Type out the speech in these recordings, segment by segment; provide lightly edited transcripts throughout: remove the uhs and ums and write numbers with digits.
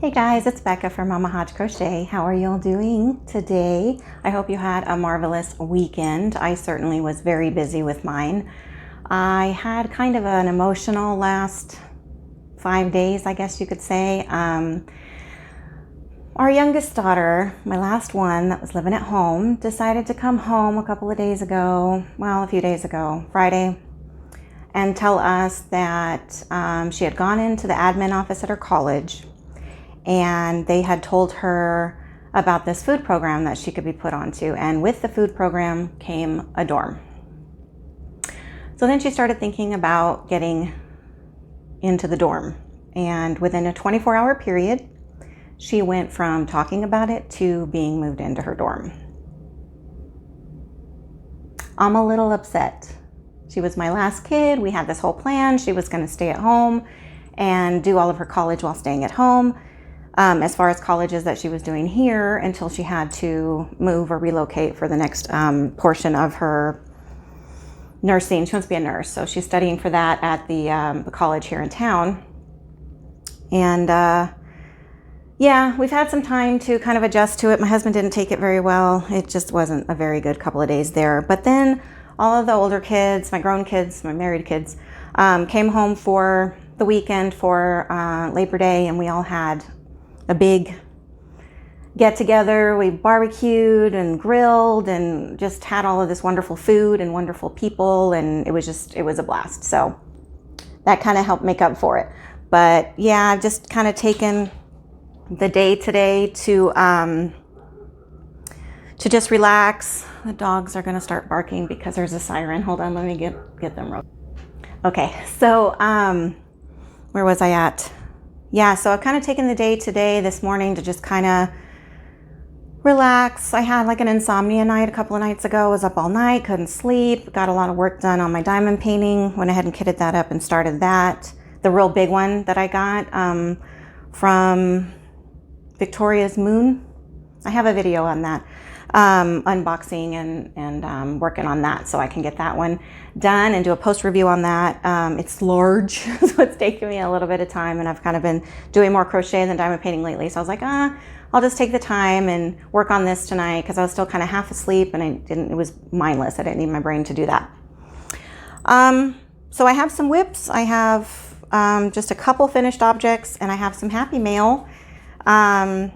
Hey guys, it's Becca from MamaHodgeCrochet. How are you all doing today? I hope you had a marvelous weekend. I certainly was very busy with mine. I had kind of an emotional last 5 days, I guess you could say. Our youngest daughter, my last one that was living at home, decided to come home a couple of days ago, well, a few days ago, Friday, and tell us that she had gone into the admin office at her college and they had told her about this food program that she could be put onto. And with the food program came a dorm. So then she started thinking about getting into the dorm. And within a 24-hour period, she went from talking about it to being moved into her dorm. I'm a little upset. She was my last kid. We had this whole plan. She was going to stay at home and do all of her college while staying at home. As far as colleges that she was doing here until she had to move or relocate for the next portion of her nursing. She wants to be a nurse, so she's studying for that at the college here in town. And yeah, we've had some time to kind of adjust to it. My husband didn't take it very well. It just wasn't a very good couple of days there. But then all of the older kids, my grown kids, my married kids, came home for the weekend for Labor Day, and we all had a big get together. We barbecued and grilled and just had all of this wonderful food and wonderful people, and it was a blast. So that kind of helped make up for it. But yeah, I've just kind of taken the day today to just relax. The dogs are going to start barking because there's a siren. Hold on, let me get them real. Okay, so where was I at? Yeah, so I've kind of taken the day today, this morning, to just kind of relax. I had like an insomnia night a couple of nights ago. I was up all night, couldn't sleep, got a lot of work done on my diamond painting. Went ahead and kitted that up and started that. The real big one that I got from Victoria's Moon. I have a video on that, unboxing and working on that so I can get that one done and do a post review on that. It's large, so it's taking me a little bit of time, and I've kind of been doing more crochet than diamond painting lately. So I was like, I'll just take the time and work on this tonight because I was still kind of half asleep and it was mindless. I didn't need my brain to do that. So I have some WIPs. I have just a couple finished objects, and I have some happy mail. I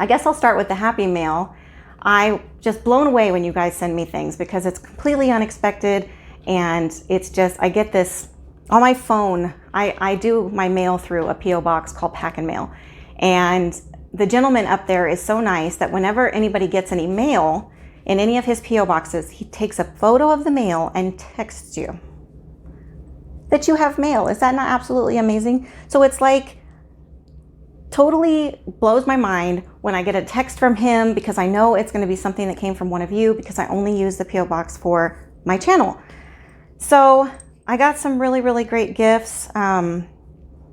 guess I'll start with the happy mail. I just blown away when you guys send me things because it's completely unexpected, and it's just, I get this on my phone. I do my mail through a P.O. box called Pack and Mail, and the gentleman up there is so nice that whenever anybody gets any mail in any of his P.O. boxes, he takes a photo of the mail and texts you that you have mail. Is that not absolutely amazing? So it's like, totally blows my mind when I get a text from him, because I know it's going to be something that came from one of you, because I only use the P.O. box for my channel. So I got some really, really great gifts.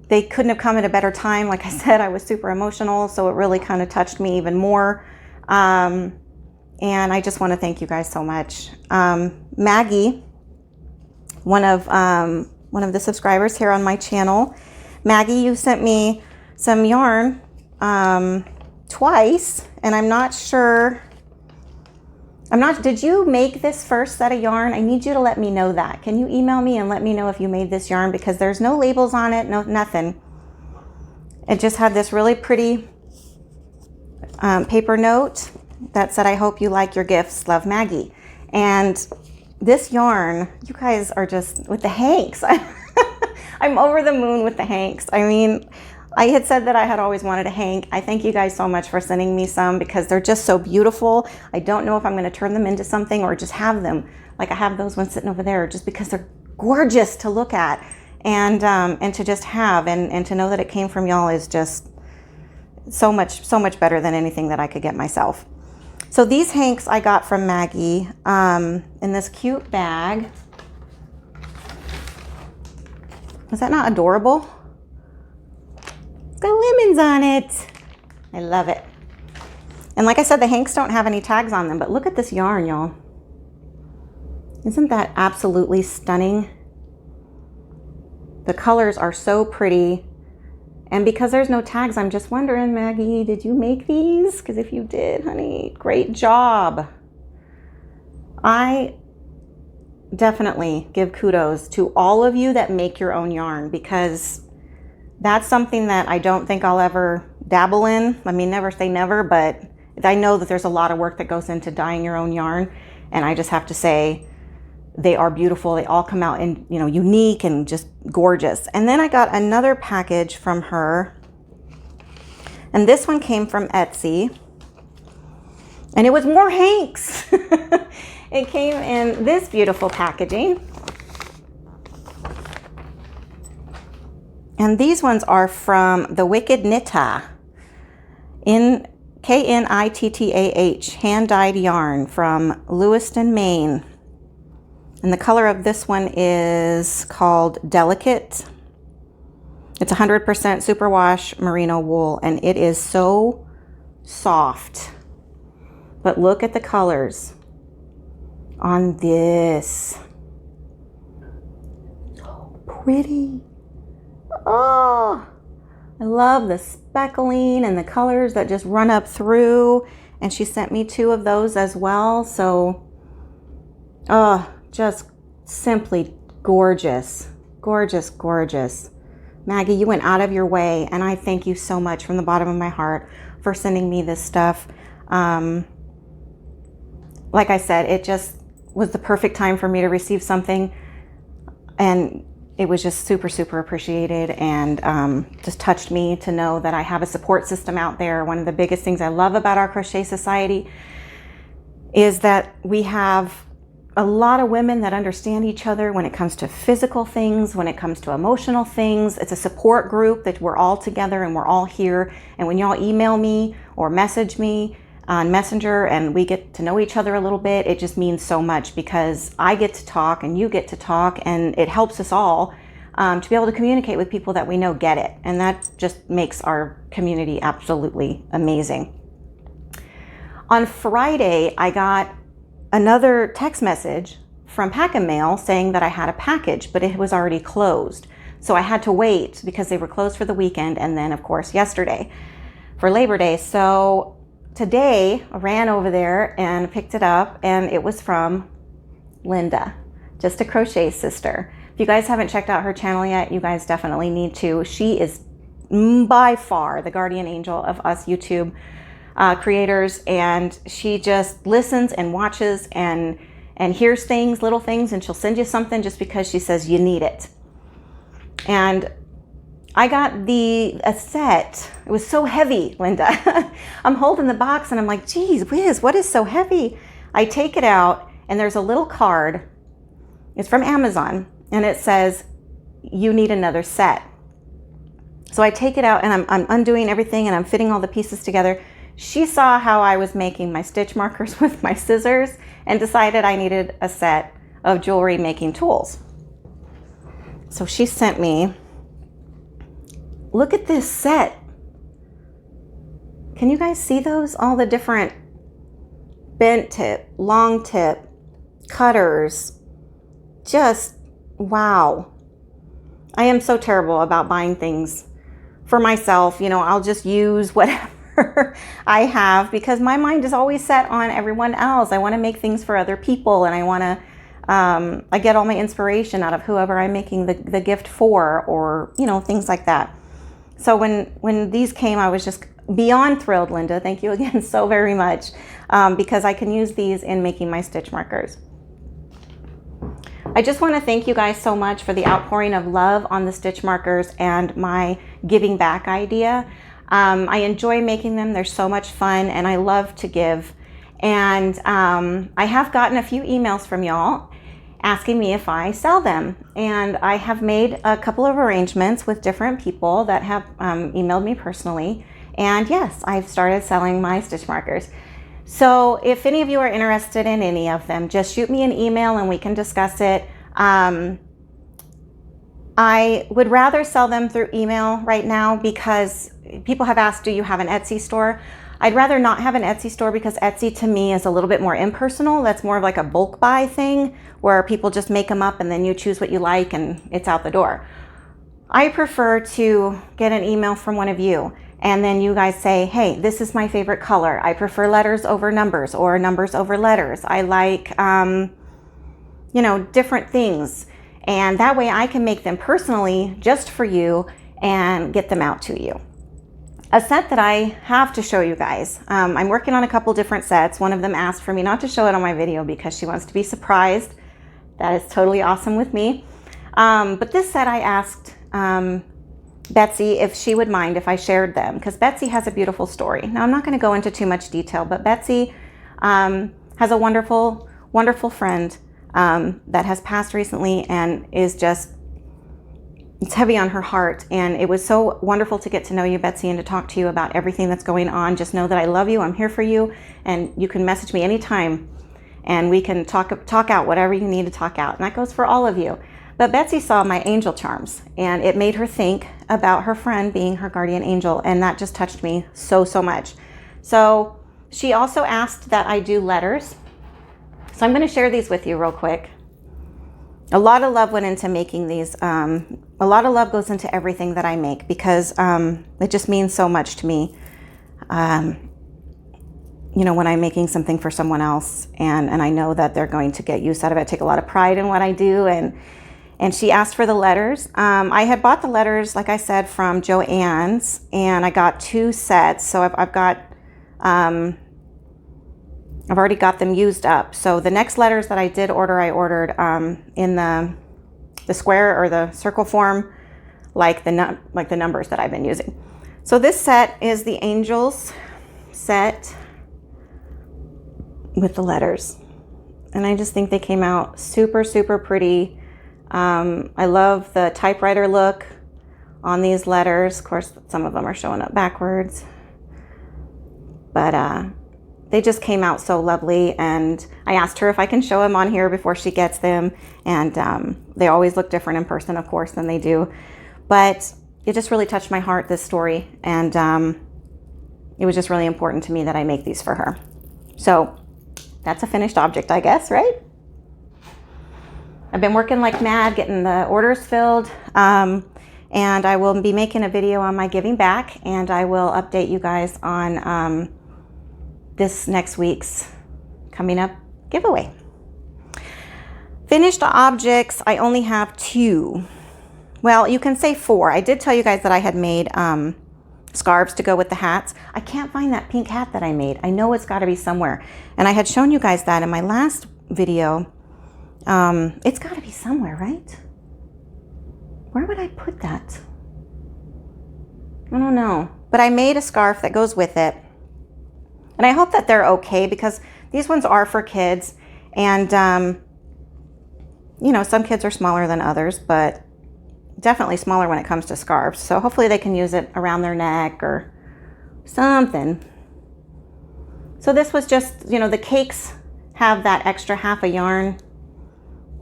They couldn't have come at a better time. Like I said, I was super emotional, so it really kind of touched me even more. And I just want to thank you guys so much. Maggie, one of the subscribers here on my channel, Maggie, you sent me some yarn twice, and I'm not sure. Did you make this first set of yarn? I need you to let me know that. Can you email me and let me know if you made this yarn, because there's no labels on it, nothing. It just had this really pretty paper note that said, I hope you like your gifts, love, Maggie. And this yarn, you guys are just, with the hanks, I'm over the moon with the hanks. I mean, I had said that I had always wanted a hank. I thank you guys so much for sending me some, because they're just so beautiful. I don't know if I'm going to turn them into something or just have them. Like I have those ones sitting over there just because they're gorgeous to look at and to just have, and to know that it came from y'all is just so much better than anything that I could get myself. So these hanks I got from Maggie in this cute bag. Was that not adorable? It's got lemons on it. I love it. And like I said, the hanks don't have any tags on them, but look at this yarn, y'all. Isn't that absolutely stunning? The colors are so pretty, And because there's no tags, I'm just wondering, Maggie, did you make these? Because if you did, honey, great job. I definitely give kudos to all of you that make your own yarn, because that's something that I don't think I'll ever dabble in. I mean, never say never, but I know that there's a lot of work that goes into dyeing your own yarn. And I just have to say, they are beautiful. They all come out in, you know, unique and just gorgeous. And then I got another package from her. And this one came from Etsy. And it was more Hanks. It came in this beautiful packaging. And these ones are from the Wicked Knitta. In Knittah, hand-dyed yarn from Lewiston, Maine. And the color of this one is called Delicate. It's 100% superwash merino wool, and it is so soft. But look at the colors on this. So pretty. Oh, I love the speckling and the colors that just run up through. And she sent me 2 of those as well. So, just simply gorgeous, gorgeous, gorgeous. Maggie, you went out of your way, and I thank you so much from the bottom of my heart for sending me this stuff. Like I said, it just was the perfect time for me to receive something, and it was just super, super appreciated, and just touched me to know that I have a support system out there. One of the biggest things I love about our Crochet Society is that we have a lot of women that understand each other when it comes to physical things, when it comes to emotional things. It's a support group that we're all together and we're all here. And when y'all email me or message me on Messenger and we get to know each other a little bit, it just means so much, because I get to talk and you get to talk, and it helps us all to be able to communicate with people that we know get it. And that just makes our community absolutely amazing. On Friday, I got another text message from Pack and Mail saying that I had a package, but it was already closed. So I had to wait because they were closed for the weekend, and then of course yesterday for Labor Day. So today I ran over there and picked it up, and it was from Linda, Just a Crochet Sister. If you guys haven't checked out her channel yet, you guys definitely need to. She is by far the guardian angel of us YouTube creators, and she just listens and watches and hears things, little things, and she'll send you something just because she says you need it. And I got a set. It was so heavy, Linda. I'm holding the box and I'm like, geez whiz, what is so heavy? I take it out and there's a little card. It's from Amazon, and it says you need another set. So I take it out and I'm undoing everything and I'm fitting all the pieces together. She saw how I was making my stitch markers with my scissors and decided I needed a set of jewelry making tools. So she sent me, look at this set. Can you guys see those? All the different bent tip, long tip, cutters. Just wow. I am so terrible about buying things for myself. You know, I'll just use whatever I have, because my mind is always set on everyone else. I want to make things for other people, and I want to I get all my inspiration out of whoever I'm making the gift for, or you know, things like that. So when these came, I was just beyond thrilled, Linda. Thank you again so very much, because I can use these in making my stitch markers. I just want to thank you guys so much for the outpouring of love on the stitch markers and my giving back idea. I enjoy making them. They're so much fun, and I love to give. And I have gotten a few emails from y'all asking me if I sell them. And I have made a couple of arrangements with different people that have emailed me personally. And yes, I've started selling my stitch markers. So if any of you are interested in any of them, just shoot me an email and we can discuss it. I would rather sell them through email right now, because people have asked, do you have an Etsy store? I'd rather not have an Etsy store, because Etsy to me is a little bit more impersonal. That's more of like a bulk buy thing where people just make them up and then you choose what you like and it's out the door. I prefer to get an email from one of you, and then you guys say, hey, this is my favorite color. I prefer letters over numbers, or numbers over letters. I like, you know, different things. And that way I can make them personally just for you and get them out to you. A set that I have to show you guys. I'm working on a couple different sets. One of them asked for me not to show it on my video because she wants to be surprised. That is totally awesome with me. But this set I asked Betsy if she would mind if I shared them, because Betsy has a beautiful story. Now, I'm not going to go into too much detail, but Betsy has a wonderful, wonderful friend that has passed recently and is just, it's heavy on her heart. And it was so wonderful to get to know you, Betsy, and to talk to you about everything that's going on. Just know that I love you. I'm here for you. And you can message me anytime and we can talk out whatever you need to talk out. And that goes for all of you. But Betsy saw my angel charms and it made her think about her friend being her guardian angel. And that just touched me so, so much. So she also asked that I do letters. So I'm going to share these with you real quick. A lot of love went into making these. A lot of love goes into everything that I make because it just means so much to me. You know, when I'm making something for someone else and I know that they're going to get use out of it. I take a lot of pride in what I do. And she asked for the letters. I had bought the letters, like I said, from Joann's, and I got 2 sets. So I've already got them used up. So the next letters that I did order, I ordered in the square or the circle form, like the numbers that I've been using. So this set is the Angels set with the letters. And I just think they came out super, super pretty. I love the typewriter look on these letters. Of course, some of them are showing up backwards. But they just came out so lovely, and I asked her if I can show them on here before she gets them, and they always look different in person, of course, than they do. But it just really touched my heart, this story, and it was just really important to me that I make these for her. So that's a finished object, I guess, right? I've been working like mad getting the orders filled, and I will be making a video on my giving back, and I will update you guys on this next week's coming up giveaway. Finished objects, I only have 2. Well, you can say 4. I did tell you guys that I had made scarves to go with the hats. I can't find that pink hat that I made. I know it's got to be somewhere. And I had shown you guys that in my last video. It's got to be somewhere, right? Where would I put that? I don't know. But I made a scarf that goes with it. And I hope that they're okay, because these ones are for kids. And, you know, some kids are smaller than others, but definitely smaller when it comes to scarves. So hopefully they can use it around their neck or something. So this was just, you know, the cakes have that extra half a yarn.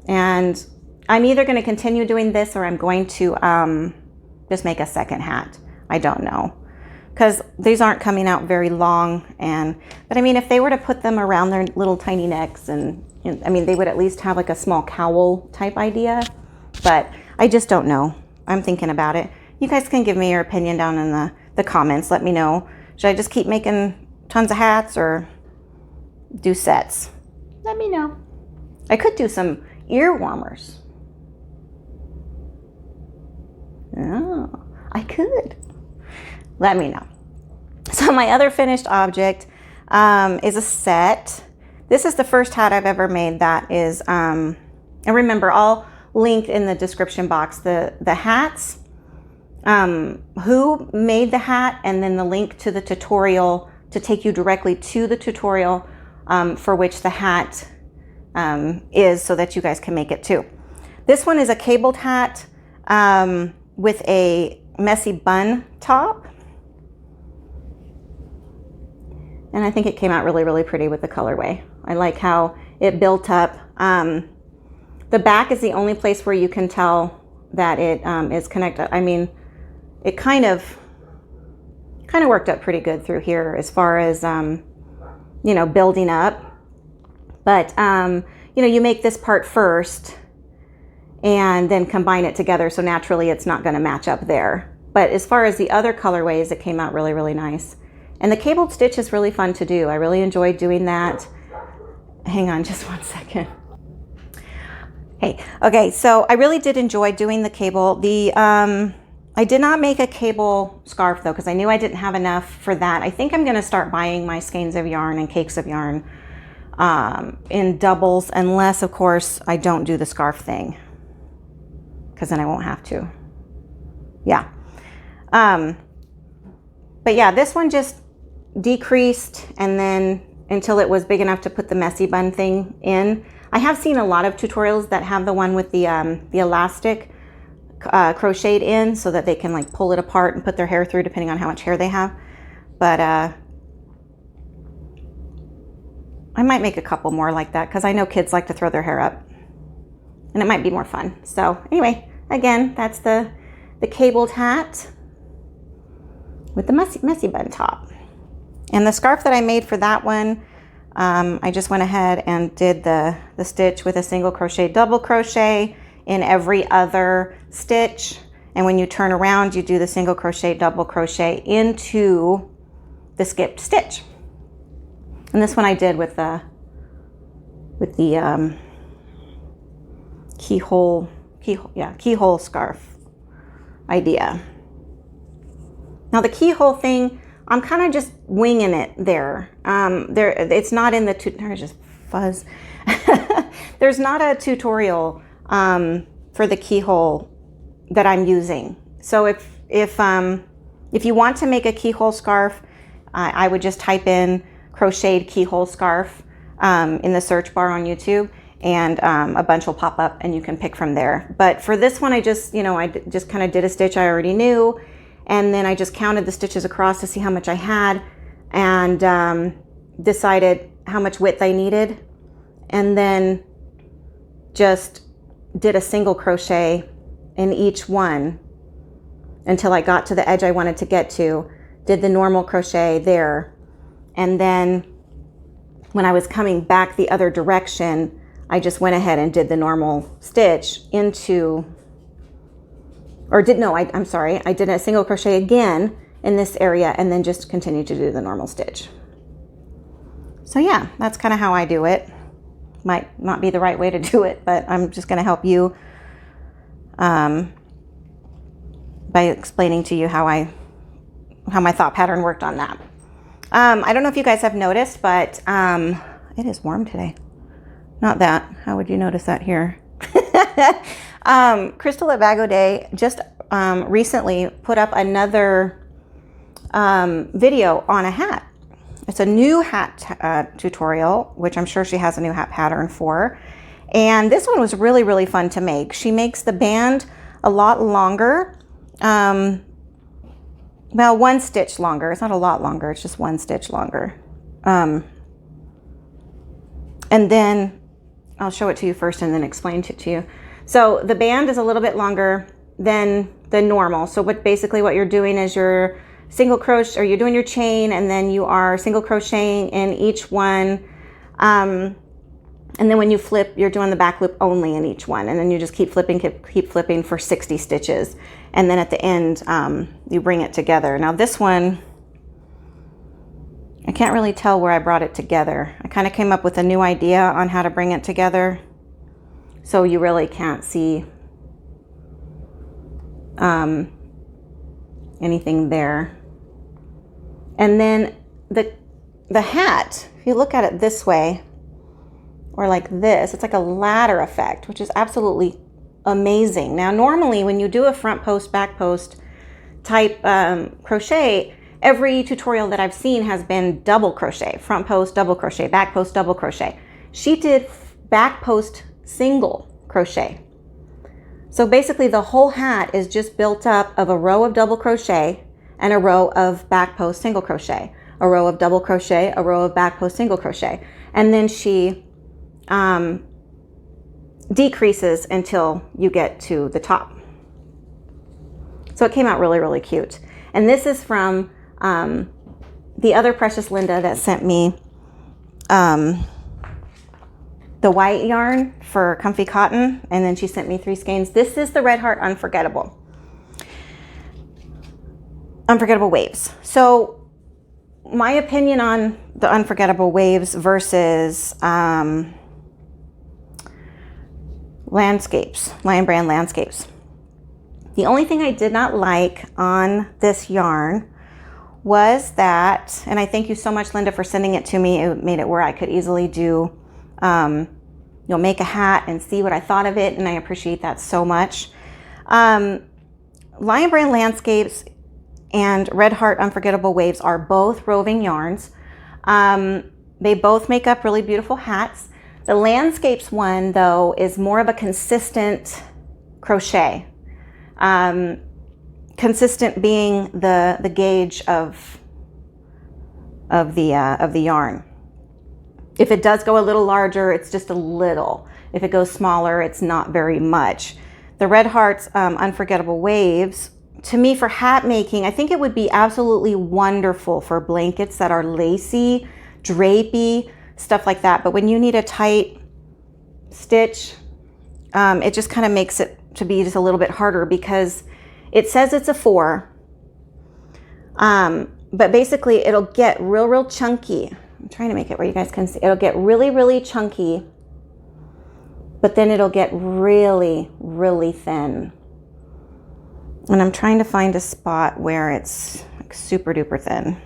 And I'm either going to continue doing this or I'm going to just make a second hat. I don't know, because these aren't coming out very long. But I mean, if they were to put them around their little tiny necks, and I mean, they would at least have like a small cowl type idea. But I just don't know. I'm thinking about it. You guys can give me your opinion down in the comments. Let me know. Should I just keep making tons of hats or do sets? Let me know. I could do some ear warmers. Oh, I could. Let me know. So my other finished object is a set. This is the first hat I've ever made that is, and remember, I'll link in the description box the hats, who made the hat, and then the link to the tutorial to take you directly to the tutorial for which the hat is, so that you guys can make it too. This one is a cabled hat with a messy bun top. And I think it came out really, really pretty with the colorway. I like how it built up. The back is the only place where you can tell that it is connected. I mean, it kind of worked up pretty good through here as far as, you know, building up. But, you know, you make this part first, and then combine it together. So naturally it's not going to match up there. But as far as the other colorways, it came out really, really nice. And the cabled stitch is really fun to do. I really enjoyed doing that. Hang on just one second. Hey, okay, so I really did enjoy doing the cable. I did not make a cable scarf though, because I knew I didn't have enough for that. I think I'm gonna start buying my skeins of yarn and cakes of yarn in doubles, unless of course I don't do the scarf thing, because then I won't have to. Yeah. But yeah, this one just decreased and then until it was big enough to put the messy bun thing in. I have seen a lot of tutorials that have the one with the elastic crocheted in so that they can like pull it apart and put their hair through depending on how much hair they have. But I might make a couple more like that because I know kids like to throw their hair up and it might be more fun. So anyway, again, that's the cabled hat with the messy bun top. And the scarf that I made for that one, I just went ahead and did the stitch with a single crochet, double crochet in every other stitch. And when you turn around, you do the single crochet, double crochet into the skipped stitch. And this one I did with the keyhole scarf idea. Now the keyhole thing, I'm kind of just winging it there. It's not in the there's just fuzz. There's not a tutorial for the keyhole that I'm using. So if you want to make a keyhole scarf, I would just type in crocheted keyhole scarf in the search bar on YouTube, and a bunch will pop up and you can pick from there. But for this one, I just kind of did a stitch I already knew, and then I just counted the stitches across to see how much I had, and decided how much width I needed, and then just did a single crochet in each one until I got to the edge I wanted to get to, did the normal crochet there, and then when I was coming back the other direction, I just went ahead and did the normal stitch into, I'm sorry, I did a single crochet again in this area and then just continued to do the normal stitch. So yeah, that's kind of how I do it. Might not be the right way to do it, but I'm just going to help you by explaining to you how my thought pattern worked on that. I don't know if you guys have noticed, but it is warm today. Not that. How would you notice that here? Crystal at Bago Day just recently put up another video on a hat. It's a new hat tutorial, which I'm sure she has a new hat pattern for. And this one was really, really fun to make. She makes the band a lot longer. Well, one stitch longer. It's not a lot longer. It's just one stitch longer. And then I'll show it to you first and then explain it to you. So the band is a little bit longer than the normal. So basically what you're doing is you're single crochet, or you're doing your chain, and then you are single crocheting in each one. And then when you flip, you're doing the back loop only in each one. And then you just keep flipping for 60 stitches. And then at the end, you bring it together. Now this one, I can't really tell where I brought it together. I kind of came up with a new idea on how to bring it together. So you really can't see anything there. And then the hat, if you look at it this way, or like this, it's like a ladder effect, which is absolutely amazing. Now, normally when you do a front post, back post type crochet, every tutorial that I've seen has been double crochet, front post, double crochet, back post, double crochet. She did back post single crochet. So basically the whole hat is just built up of a row of double crochet and a row of back post single crochet, a row of double crochet, a row of back post single crochet. And then she decreases until you get to the top. So it came out really, really cute. And this is from the other Precious Linda that sent me the white yarn for Comfy Cotton, and then she sent me 3 skeins. This is the Red Heart Unforgettable Waves. So my opinion on the Unforgettable Waves versus Landscapes, Lion Brand Landscapes. The only thing I did not like on this yarn was that, and I thank you so much, Linda, for sending it to me. It made it where I could easily do, make a hat and see what I thought of it, and I appreciate that so much. Lion Brand Landscapes and Red Heart Unforgettable Waves are both roving yarns. They both make up really beautiful hats. The Landscapes one, though, is more of a consistent crochet. Consistent being the gauge of the yarn. If it does go a little larger, it's just a little. If it goes smaller, it's not very much. The Red Heart's Unforgettable Waves, to me, for hat making, I think it would be absolutely wonderful for blankets that are lacy, drapey, stuff like that. But when you need a tight stitch, it just kind of makes it to be just a little bit harder, because it says it's a 4. But basically it'll get real chunky. I'm trying to make it where you guys can see. It'll get really chunky, but then it'll get really thin. And I'm trying to find a spot where it's like super duper thin.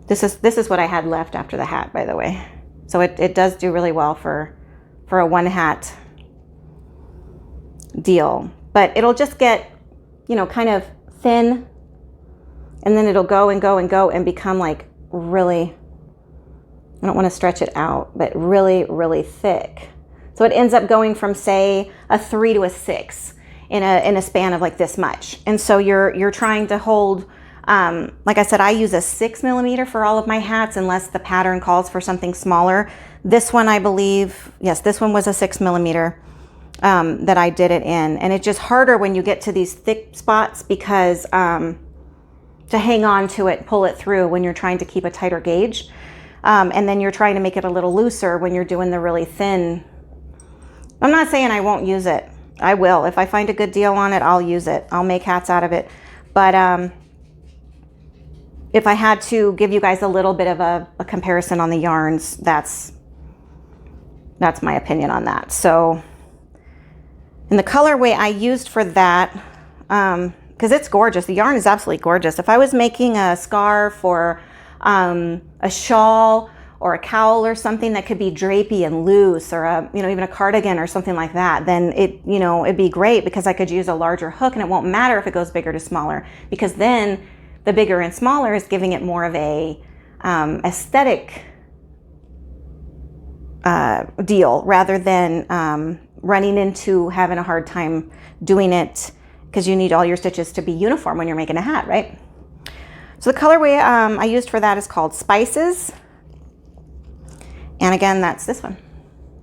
This is what I had left after the hat, by the way. So it does do really well for a 1 hat deal. But it'll just get, kind of thin, and then it'll go and go and go and become like really, I don't want to stretch it out, but really thick. So it ends up going from, say, a 3 to a 6 in a span of like this much. And so you're trying to hold, like I said, I use a 6mm for all of my hats unless the pattern calls for something smaller. This one, I believe, yes, this one was a 6mm that I did it in. And it's just harder when you get to these thick spots, because to hang on to it, pull it through when you're trying to keep a tighter gauge. And then you're trying to make it a little looser when you're doing the really thin. I'm not saying I won't use it. I will. If I find a good deal on it, I'll use it. I'll make hats out of it. But if I had to give you guys a little bit of a comparison on the yarns, that's my opinion on that. So, and the colorway I used for that, because it's gorgeous. The yarn is absolutely gorgeous. If I was making a scarf or a shawl or a cowl or something that could be drapey and loose, or even a cardigan or something like that, then it'd be great, because I could use a larger hook, and it won't matter if it goes bigger to smaller, because then the bigger and smaller is giving it more of a aesthetic deal, rather than running into having a hard time doing it, because you need all your stitches to be uniform when you're making a hat, right? So the colorway I used for that is called Spices. And again, that's this one.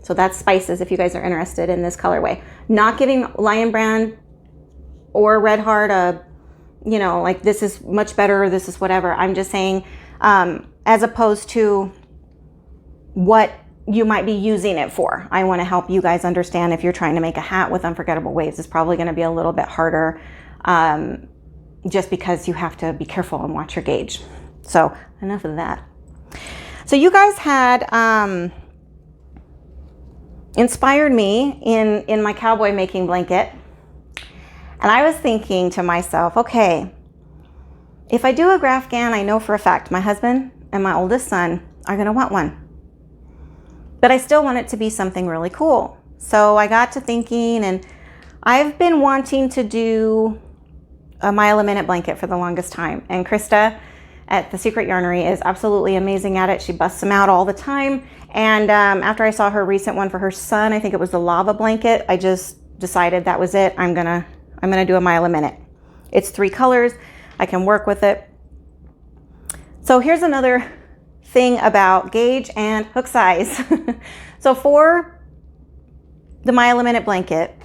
So that's Spices, if you guys are interested in this colorway. Not giving Lion Brand or Red Heart like this is much better, this is whatever. I'm just saying, as opposed to what you might be using it for. I want to help you guys understand, if you're trying to make a hat with Unforgettable Waves, it's probably going to be a little bit harder, just because you have to be careful and watch your gauge. So enough of that. So you guys had inspired me in my cowboy making blanket. And I was thinking to myself, okay, if I do a Grafgan, I know for a fact my husband and my oldest son are going to want one. But I still want it to be something really cool. So I got to thinking, and I've been wanting to do a mile a minute blanket for the longest time. And Krista at the Secret Yarnery is absolutely amazing at it. She busts them out all the time. And after I saw her recent one for her son, I think it was the lava blanket, I just decided that was it. I'm gonna do a mile a minute. It's 3 colors. I can work with it. So here's another thing about gauge and hook size. So for the mile a minute blanket,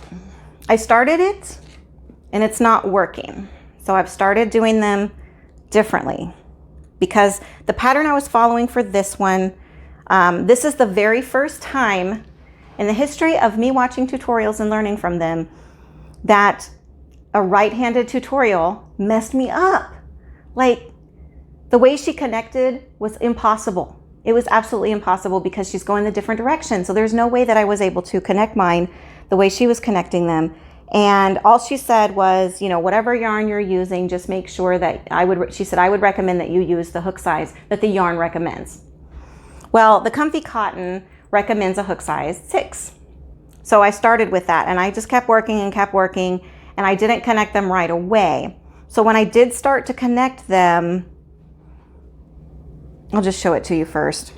I started it and it's not working. So I've started doing them differently, because the pattern I was following for this one, This is the very first time in the history of me watching tutorials and learning from them that a right-handed tutorial messed me up. Like, the way she connected was impossible. It was absolutely impossible because she's going the different direction. So there's no way that I was able to connect mine the way she was connecting them. And all she said was, you know, whatever yarn you're using, just make sure that she said, I would recommend that you use the hook size that the yarn recommends. Well, the Comfy Cotton recommends a hook size 6. So I started with that and I just kept working and I didn't connect them right away. So when I did start to connect them, I'll just show it to you first.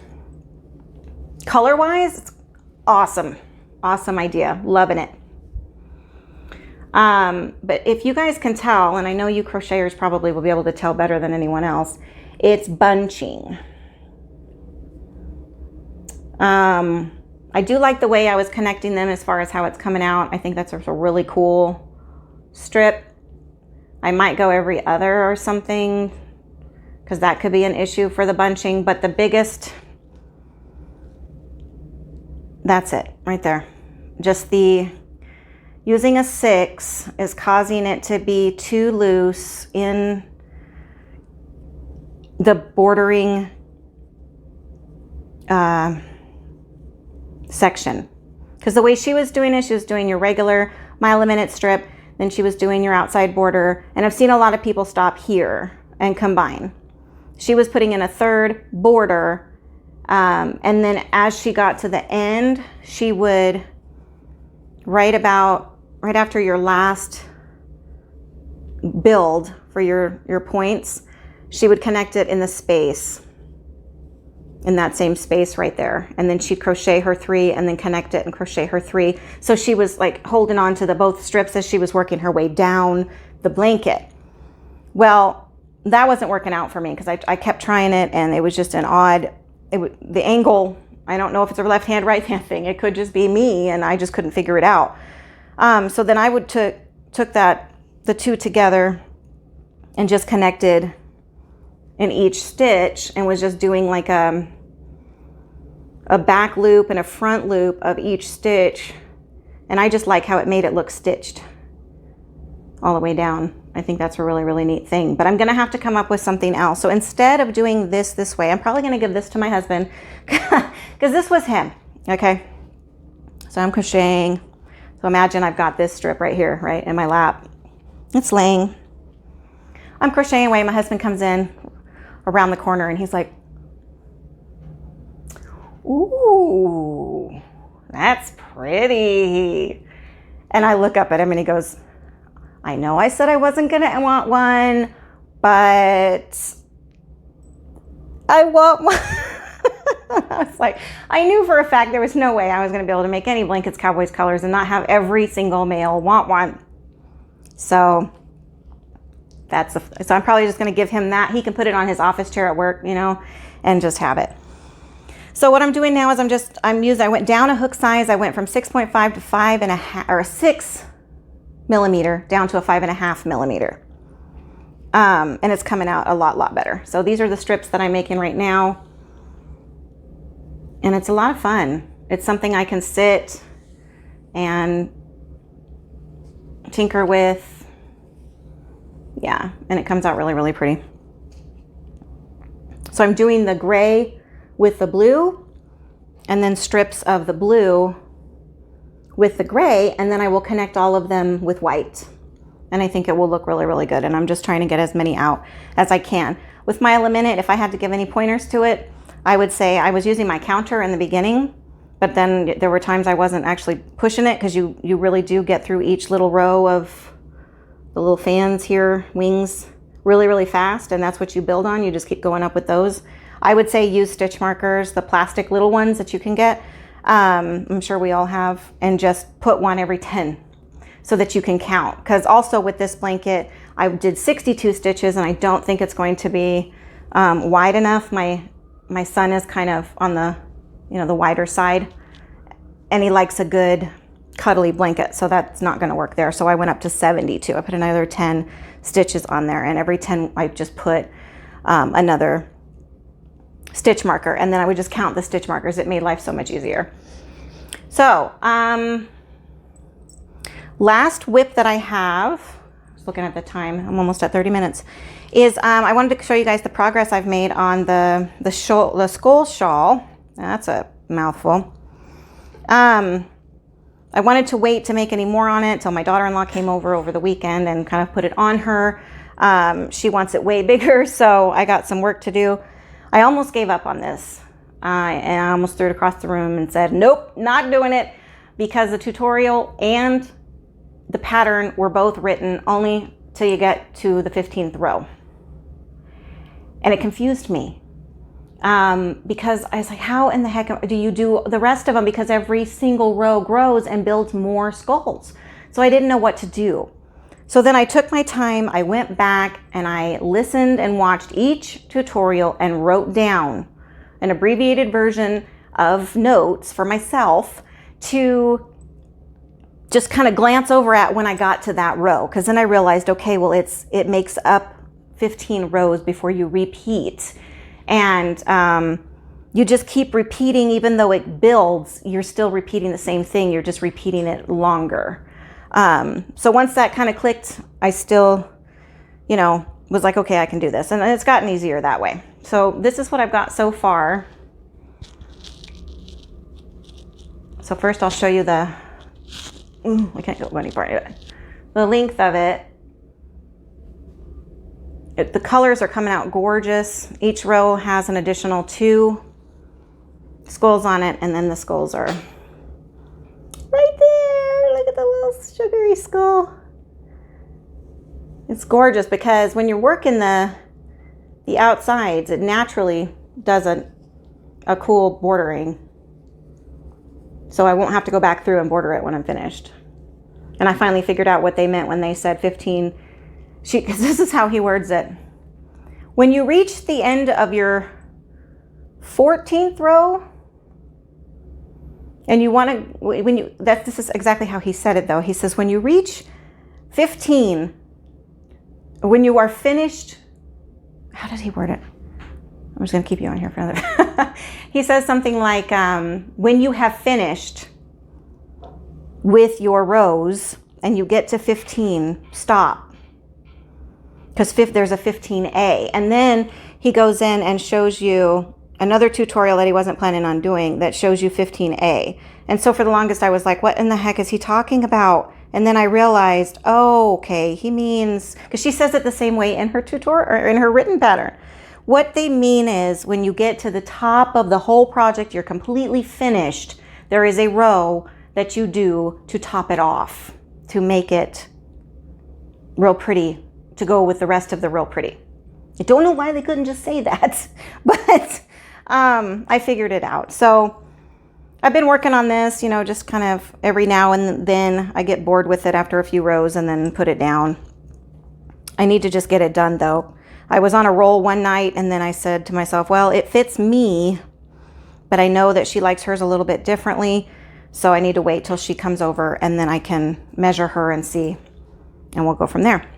Color-wise, it's awesome. Awesome idea. Loving it. But if you guys can tell, and I know you crocheters probably will be able to tell better than anyone else, it's bunching. I do like the way I was connecting them as far as how it's coming out. I think that's a really cool strip. I might go every other or something because that could be an issue for the bunching, but the biggest, that's it right there. Just the using a 6 is causing it to be too loose in the bordering section. Because the way she was doing it, she was doing your regular mile a minute strip, then she was doing your outside border, and I've seen a lot of people stop here and combine. She was putting in a 3rd border, and then as she got to the end, she would, right after your last build for your points, she would connect it in the space, in that same space right there. And then she'd crochet her 3 and then connect it and crochet her 3. So she was like holding on to both strips as she was working her way down the blanket. Well, that wasn't working out for me because I kept trying it and it was just an odd, the angle, I don't know if it's a left hand, right hand thing. It could just be me and I just couldn't figure it out. So then I would took the 2 together and just connected in each stitch and was just doing like a back loop and a front loop of each stitch. And I just like how it made it look stitched all the way down. I think that's a really, really neat thing, but I'm gonna have to come up with something else. So instead of doing this way, I'm probably gonna give this to my husband because this was him, okay? So I'm crocheting. So imagine I've got this strip right here, right in my lap. It's laying. I'm crocheting away. My husband comes in around the corner and he's like, ooh, that's pretty. And I look up at him and he goes, I know I said I wasn't gonna want one, but I want one. I was like, I knew for a fact there was no way I was gonna be able to make any blankets Cowboys colors and not have every single male want one. So so I'm probably just gonna give him that. He can put it on his office chair at work, you know, and just have it. So what I'm doing now is I went down a hook size. I went from 6.5 to 5.5, or 6 millimeter down to a 5.5 millimeter. And it's coming out a lot better. So these are the strips that I'm making right now. And it's a lot of fun. It's something I can sit and tinker with. Yeah, and it comes out really, really pretty. So I'm doing the gray with the blue and then strips of the blue with the gray, and then I will connect all of them with white. And I think it will look really, really good. And I'm just trying to get as many out as I can. With Mile a Minute, if I had to give any pointers to it, I would say I was using my counter in the beginning, but then there were times I wasn't actually pushing it because you really do get through each little row of the little fans here, wings, really, really fast. And that's what you build on. You just keep going up with those. I would say use stitch markers, the plastic little ones that you can get. I'm sure we all have, and just put one every 10 so that you can count. Because also with this blanket, I did 62 stitches and I don't think it's going to be wide enough. My son is kind of on the, the wider side, and he likes a good cuddly blanket, so that's not going to work there. So I went up to 72. I put another 10 stitches on there, and every 10 I just put another stitch marker, and then I would just count the stitch markers. It made life so much easier. So last WIP that I have, I was looking at the time, I'm almost at 30 minutes, is I wanted to show you guys the progress I've made on the skull shawl. That's a mouthful. I wanted to wait to make any more on it till my daughter-in-law came over the weekend and kind of put it on her. She wants it way bigger, so I got some work to do. I almost gave up on this. And I almost threw it across the room and said, nope, not doing it, because the tutorial and the pattern were both written only till you get to the 15th row. And it confused me. Because I was like, how in the heck do you do the rest of them? Because every single row grows and builds more skulls. So I didn't know what to do. So then I took my time, I went back and I listened and watched each tutorial and wrote down an abbreviated version of notes for myself to just kind of glance over at when I got to that row. Because then I realized, okay, well, it makes up 15 rows before you repeat. And you just keep repeating, even though it builds, you're still repeating the same thing. You're just repeating it longer. So once that kind of clicked, I still, was like, okay, I can do this. And it's gotten easier that way. So this is what I've got so far. So first I'll show you I can't go any part of it. The length of it. The colors are coming out gorgeous. Each row has an additional 2 skulls on it, and then the skulls are right there. Look at the little sugary skull. It's gorgeous because when you're working the outsides, it naturally does a cool bordering. So I won't have to go back through and border it when I'm finished. And I finally figured out what they meant when they said 15. Because this is how he words it. When you reach the end of your 14th row, and you want to, this is exactly how he said it though. He says, when you reach 15, when you are finished, how did he word it? I'm just going to keep you on here for another. He says something like, when you have finished with your rows and you get to 15, stop. Because there's a 15A. And then he goes in and shows you another tutorial that he wasn't planning on doing that shows you 15A. And so for the longest I was like, what in the heck is he talking about? And then I realized, oh, okay, he means, because she says it the same way in her tutorial or in her written pattern. What they mean is when you get to the top of the whole project, you're completely finished, there is a row that you do to top it off, to make it real pretty, to go with the rest of the real pretty. I don't know why they couldn't just say that, but I figured it out. So I've been working on this, just kind of every now and then. I get bored with it after a few rows and then put it down. I need to just get it done though. I was on a roll one night and then I said to myself, well, it fits me, but I know that she likes hers a little bit differently. So I need to wait till she comes over and then I can measure her and see, and we'll go from there.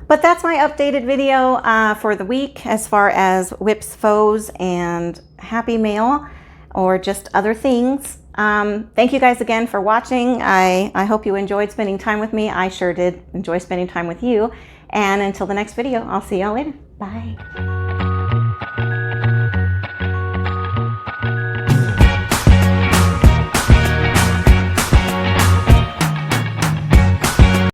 But that's my updated video for the week as far as WIPs, faux, and happy mail, or just other things. Thank you guys again for watching. I hope you enjoyed spending time with me. I sure did enjoy spending time with you. And until the next video, I'll see y'all later. Bye.